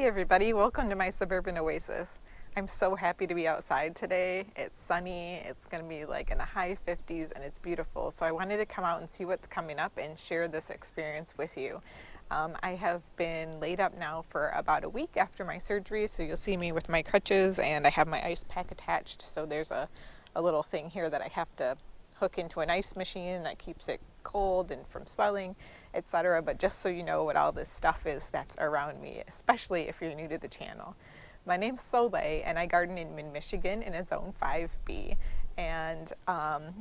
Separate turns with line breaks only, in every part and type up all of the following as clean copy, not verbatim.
Hey everybody, welcome to my Suburban Oasis. I'm so happy to be outside today. It's sunny, it's going to be like in the high 50s and it's beautiful. So I wanted to come out and see what's coming up and share this experience with you. I have been laid up now for about a week after my surgery, so you'll see me with my crutches and I have my ice pack attached. So there's a little thing here that I have to hook into an ice machine that keeps it cold and from swelling, etc. But just so you know what all this stuff is that's around me, especially if you're new to the channel. My name's Soleil and I garden in mid-Michigan in a zone 5B. And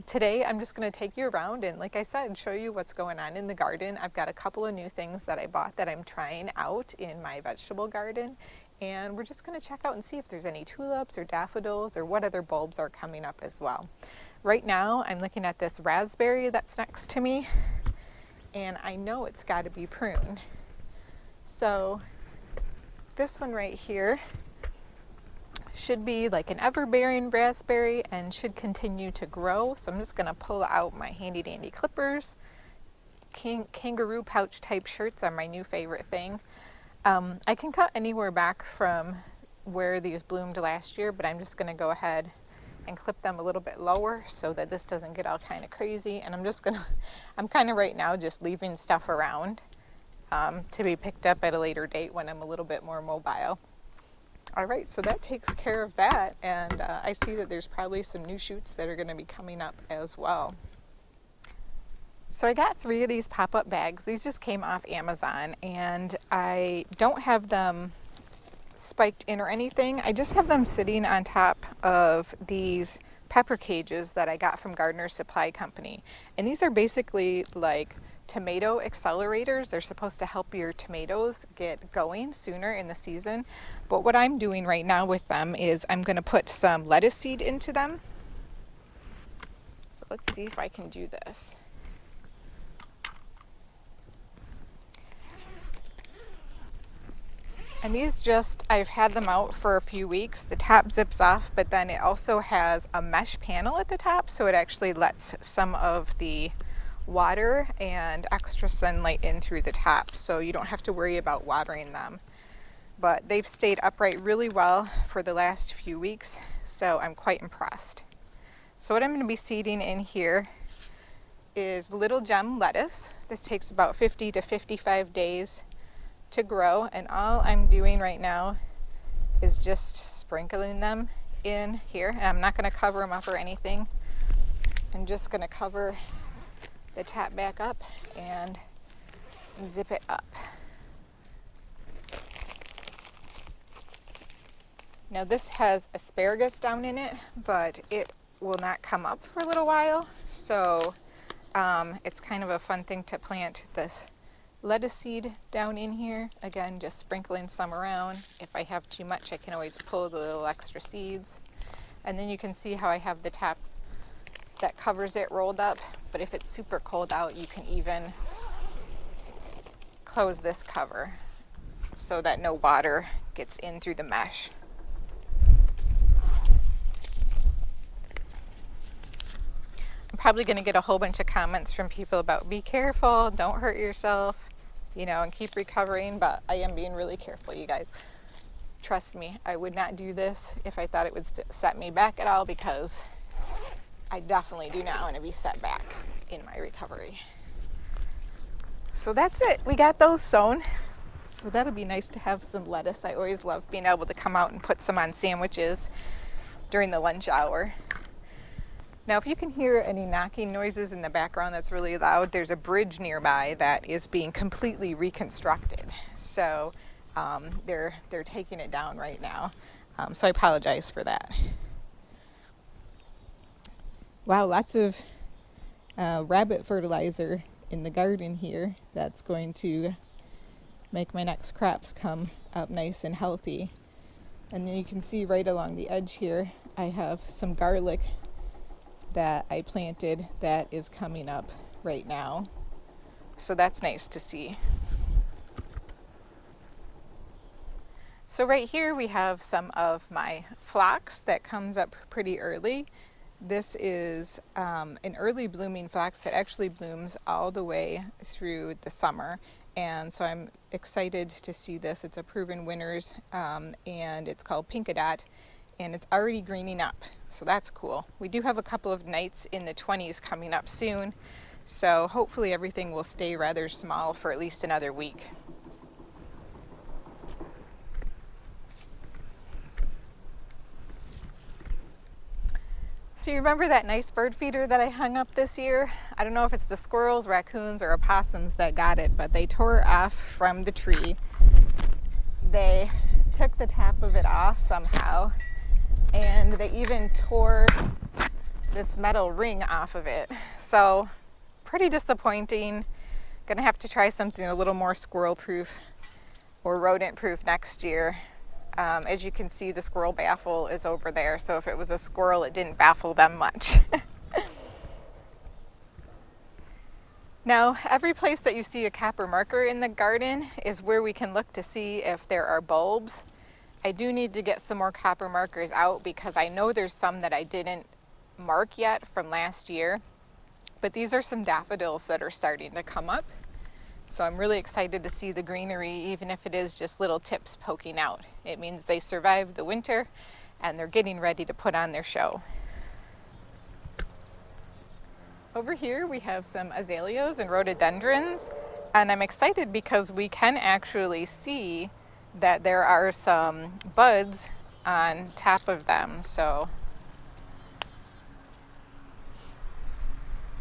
today I'm just going to take you around and, like I said, show you what's going on in the garden. I've got a couple of new things that I bought that I'm trying out in my vegetable garden. And we're just going to check out and see if there's any tulips or daffodils or what other bulbs are coming up as well. Right now I'm looking at this raspberry that's next to me, and I know it's got to be pruned. So this one right here should be like an ever-bearing raspberry and should continue to grow. So I'm just going to pull out my handy dandy clippers. Kangaroo pouch type shirts are my new favorite thing. I can cut anywhere back from where these bloomed last year, but I'm just going to go ahead and clip them a little bit lower so that this doesn't get all kind of crazy. And I'm kind of right now just leaving stuff around to be picked up at a later date when I'm a little bit more mobile. All right, so that takes care of that. And I see that there's probably some new shoots that are going to be coming up as well. So I got 3 of these pop-up bags. These just came off Amazon and I don't have them spiked in or anything. I just have them sitting on top of these pepper cages that I got from Gardener's Supply Company. And these are basically like tomato accelerators. They're supposed to help your tomatoes get going sooner in the season. But what I'm doing right now with them is I'm going to put some lettuce seed into them. So let's see if I can do this. And these I've had them out for a few weeks. The top zips off, but then it also has a mesh panel at the top, so it actually lets some of the water and extra sunlight in through the top, so you don't have to worry about watering them. But they've stayed upright really well for the last few weeks, so I'm quite impressed. So what I'm going to be seeding in here is little gem lettuce. This takes about 50 to 55 days to grow, and all I'm doing right now is just sprinkling them in here. And I'm not going to cover them up or anything. I'm just going to cover the top back up and zip it up. Now this has asparagus down in it, but it will not come up for a little while, so it's kind of a fun thing to plant this lettuce seed down in here. Again, just sprinkling some around. If I have too much, I can always pull the little extra seeds. And then you can see how I have the top that covers it rolled up. But if it's super cold out, you can even close this cover so that no water gets in through the mesh. I'm probably going to get a whole bunch of comments from people about be careful, don't hurt yourself, you know, and keep recovering, but I am being really careful, you guys. Trust me, I would not do this if I thought it would set me back at all, because I definitely do not want to be set back in my recovery. So that's it. We got those sown. So that'll be nice to have some lettuce. I always love being able to come out and put some on sandwiches during the lunch hour. Now, if you can hear any knocking noises in the background that's really loud, there's a bridge nearby that is being completely reconstructed. So they're taking it down right now. So I apologize for that. Wow, lots of rabbit fertilizer in the garden here. That's going to make my next crops come up nice and healthy. And then you can see right along the edge here, I have some garlic that I planted that is coming up right now. So that's nice to see. So right here we have some of my phlox that comes up pretty early. This is an early blooming phlox that actually blooms all the way through the summer, And so I'm excited to see this. It's a proven winners, and it's called Pinkadot, and it's already greening up, so that's cool. We do have a couple of nights in the 20s coming up soon, so hopefully everything will stay rather small for at least another week. So you remember that nice bird feeder that I hung up this year? I don't know if it's the squirrels, raccoons, or opossums that got it, but they tore it off from the tree. They took the top of it off somehow, and they even tore this metal ring off of it. So pretty disappointing. Gonna have to try something a little more squirrel proof or rodent proof next year. As you can see, the squirrel baffle is over there, so if it was a squirrel, it didn't baffle them much. Now, every place that you see a copper marker in the garden is where we can look to see if there are bulbs. I do need to get some more copper markers out because I know there's some that I didn't mark yet from last year, but these are some daffodils that are starting to come up. So I'm really excited to see the greenery, even if it is just little tips poking out. It means they survived the winter and they're getting ready to put on their show. Over here we have some azaleas and rhododendrons, and I'm excited because we can actually see that there are some buds on top of them. So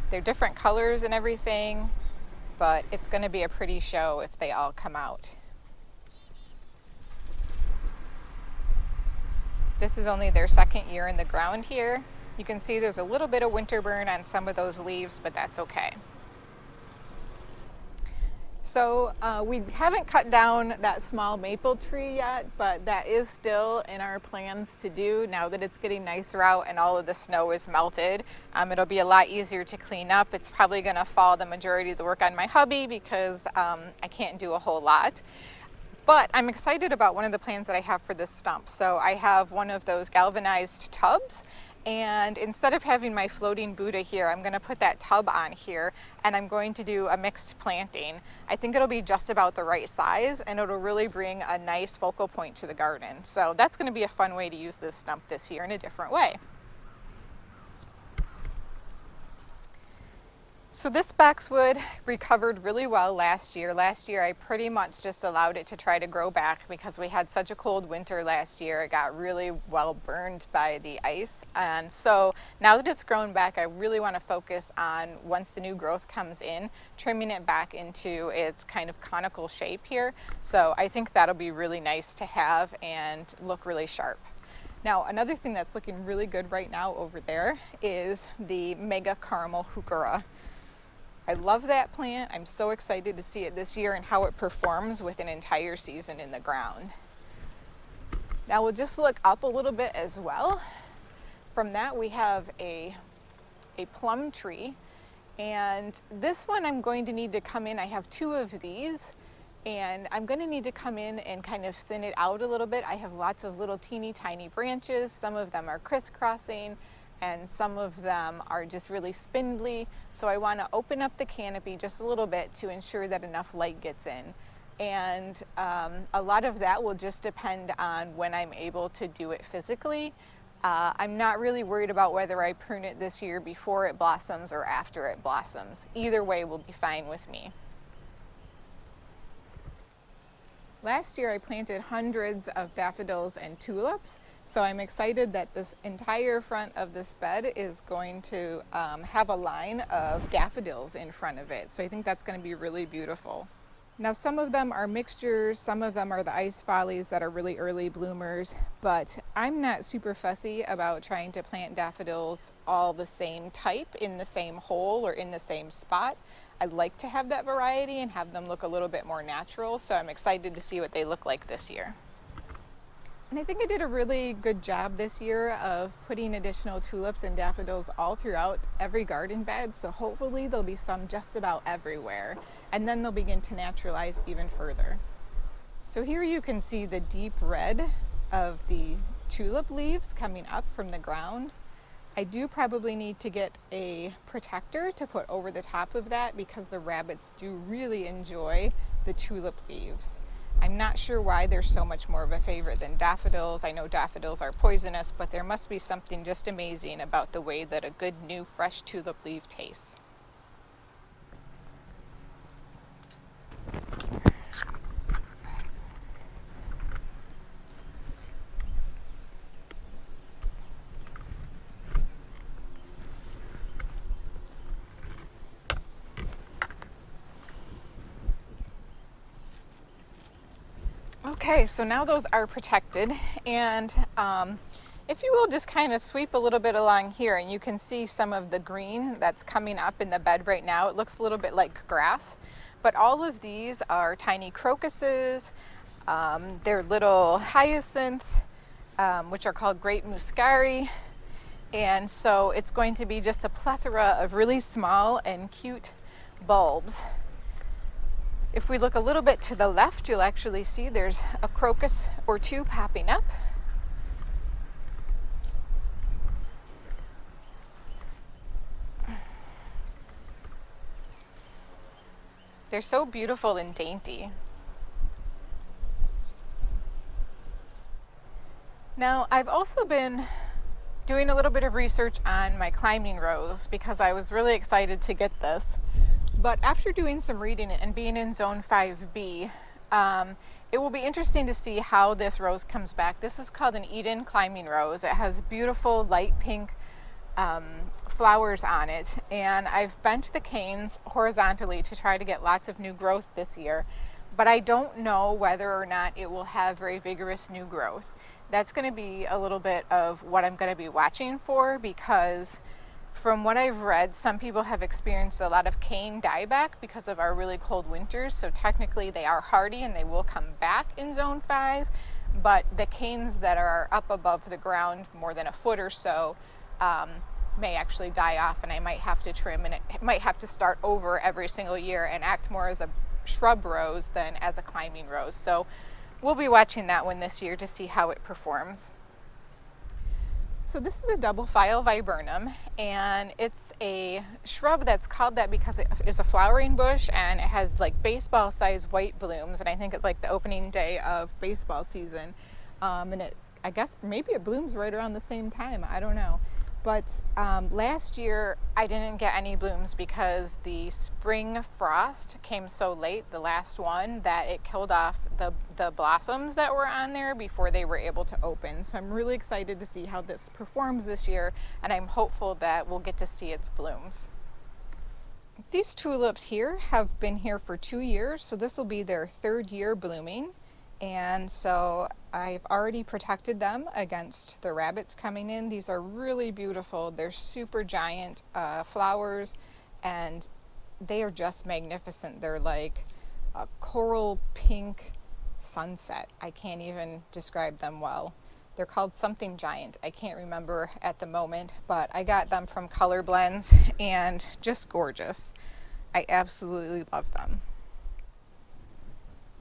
they're different colors and everything, but it's going to be a pretty show if they all come out. This is only their second year in the ground here. You can see there's a little bit of winter burn on some of those leaves, but that's okay. So we haven't cut down that small maple tree yet, but that is still in our plans to do now that it's getting nicer out and all of the snow is melted. It'll be a lot easier to clean up. It's probably going to fall the majority of the work on my hubby because I can't do a whole lot. But I'm excited about one of the plans that I have for this stump. So I have one of those galvanized tubs, and instead of having my floating Buddha here, I'm going to put that tub on here and I'm going to do a mixed planting. I think it'll be just about the right size and it'll really bring a nice focal point to the garden. So that's going to be a fun way to use this stump this year in a different way. So this boxwood recovered really well last year. Last year I pretty much just allowed it to try to grow back because we had such a cold winter last year. It got really well burned by the ice. And so now that it's grown back, I really want to focus on, once the new growth comes in, trimming it back into its kind of conical shape here. So I think that'll be really nice to have and look really sharp. Now, another thing that's looking really good right now over there is the Mega Caramel Heuchera. I love that plant. I'm so excited to see it this year and how it performs with an entire season in the ground. Now we'll just look up a little bit as well. From that we have a plum tree, and this one I'm going to need to come in. I have two of these, and I'm going to need to come in and kind of thin it out a little bit. I have lots of little teeny tiny branches. Some of them are crisscrossing, and some of them are just really spindly. So I want to open up the canopy just a little bit to ensure that enough light gets in. And a lot of that will just depend on when I'm able to do it physically. I'm not really worried about whether I prune it this year before it blossoms or after it blossoms. Either way will be fine with me. Last year I planted hundreds of daffodils and tulips, so I'm excited that this entire front of this bed is going to have a line of daffodils in front of it. So I think that's going to be really beautiful. Now some of them are mixtures, some of them are the ice follies that are really early bloomers, but I'm not super fussy about trying to plant daffodils all the same type in the same hole or in the same spot. I'd like to have that variety and have them look a little bit more natural, so I'm excited to see what they look like this year. And I think I did a really good job this year of putting additional tulips and daffodils all throughout every garden bed, so hopefully there'll be some just about everywhere, and then they'll begin to naturalize even further. So here you can see the deep red of the tulip leaves coming up from the ground. I do probably need to get a protector to put over the top of that because the rabbits do really enjoy the tulip leaves. I'm not sure why they're so much more of a favorite than daffodils. I know daffodils are poisonous, but there must be something just amazing about the way that a good new fresh tulip leaf tastes. Okay, so now those are protected, and if you will just kind of sweep a little bit along here, and you can see some of the green that's coming up in the bed right now. It looks a little bit like grass, but all of these are tiny crocuses. They're little hyacinth, which are called great muscari, and so it's going to be just a plethora of really small and cute bulbs. If we look a little bit to the left, you'll actually see there's a crocus or two popping up. They're so beautiful and dainty. Now, I've also been doing a little bit of research on my climbing rose because I was really excited to get this. But after doing some reading and being in zone 5B, it will be interesting to see how this rose comes back. This is called an Eden climbing rose. It has beautiful light pink flowers on it, and I've bent the canes horizontally to try to get lots of new growth this year, but I don't know whether or not it will have very vigorous new growth. That's going to be a little bit of what I'm going to be watching for, because from what I've read, some people have experienced a lot of cane dieback because of our really cold winters. So technically they are hardy and they will come back in zone 5, but the canes that are up above the ground more than a foot or so may actually die off, and I might have to trim, and it might have to start over every single year and act more as a shrub rose than as a climbing rose. So we'll be watching that one this year to see how it performs. So this is a double file viburnum, and it's a shrub that's called that because it is a flowering bush and it has like baseball sized white blooms, and I think it's like the opening day of baseball season, and I guess maybe it blooms right around the same time, I don't know. But last year I didn't get any blooms because the spring frost came so late, the last one, that it killed off the blossoms that were on there before they were able to open. So I'm really excited to see how this performs this year, and I'm hopeful that we'll get to see its blooms. These tulips here have been here for 2 years, so this will be their 3rd year blooming. And so I've already protected them against the rabbits coming in. These are really beautiful. They're super giant flowers, and they are just magnificent. They're like a coral pink sunset. I can't even describe them well. They're called something giant. I can't remember at the moment, but I got them from Color Blends and just gorgeous. I absolutely love them.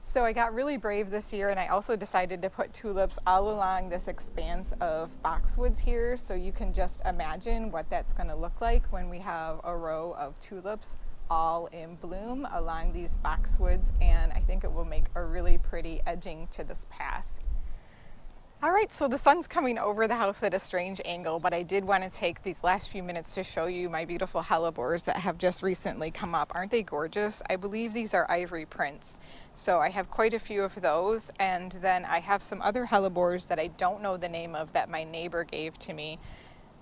So I got really brave this year, and I also decided to put tulips all along this expanse of boxwoods here, so you can just imagine what that's going to look like when we have a row of tulips all in bloom along these boxwoods, and I think it will make a really pretty edging to this path. All right, so the sun's coming over the house at a strange angle, but I did want to take these last few minutes to show you my beautiful hellebores that have just recently come up. Aren't they gorgeous? I believe these are ivory prints. So I have quite a few of those, and then I have some other hellebores that I don't know the name of that my neighbor gave to me,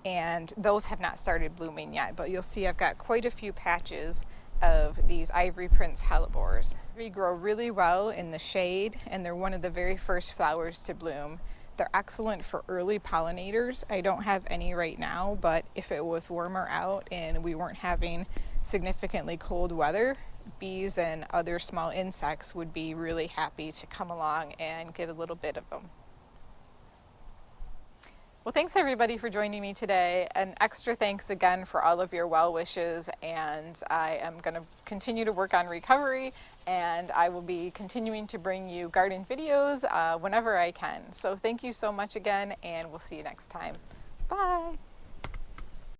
and those have not started blooming yet, but you'll see I've got quite a few patches of these ivory prints hellebores. They grow really well in the shade, and they're one of the very first flowers to bloom. They're excellent for early pollinators. I don't have any right now, but if it was warmer out and we weren't having significantly cold weather, bees and other small insects would be really happy to come along and get a little bit of them. Well, thanks everybody for joining me today. An extra thanks again for all of your well wishes, and I am going to continue to work on recovery, and I will be continuing to bring you garden videos whenever I can. So thank you so much again, and we'll see you next time. Bye.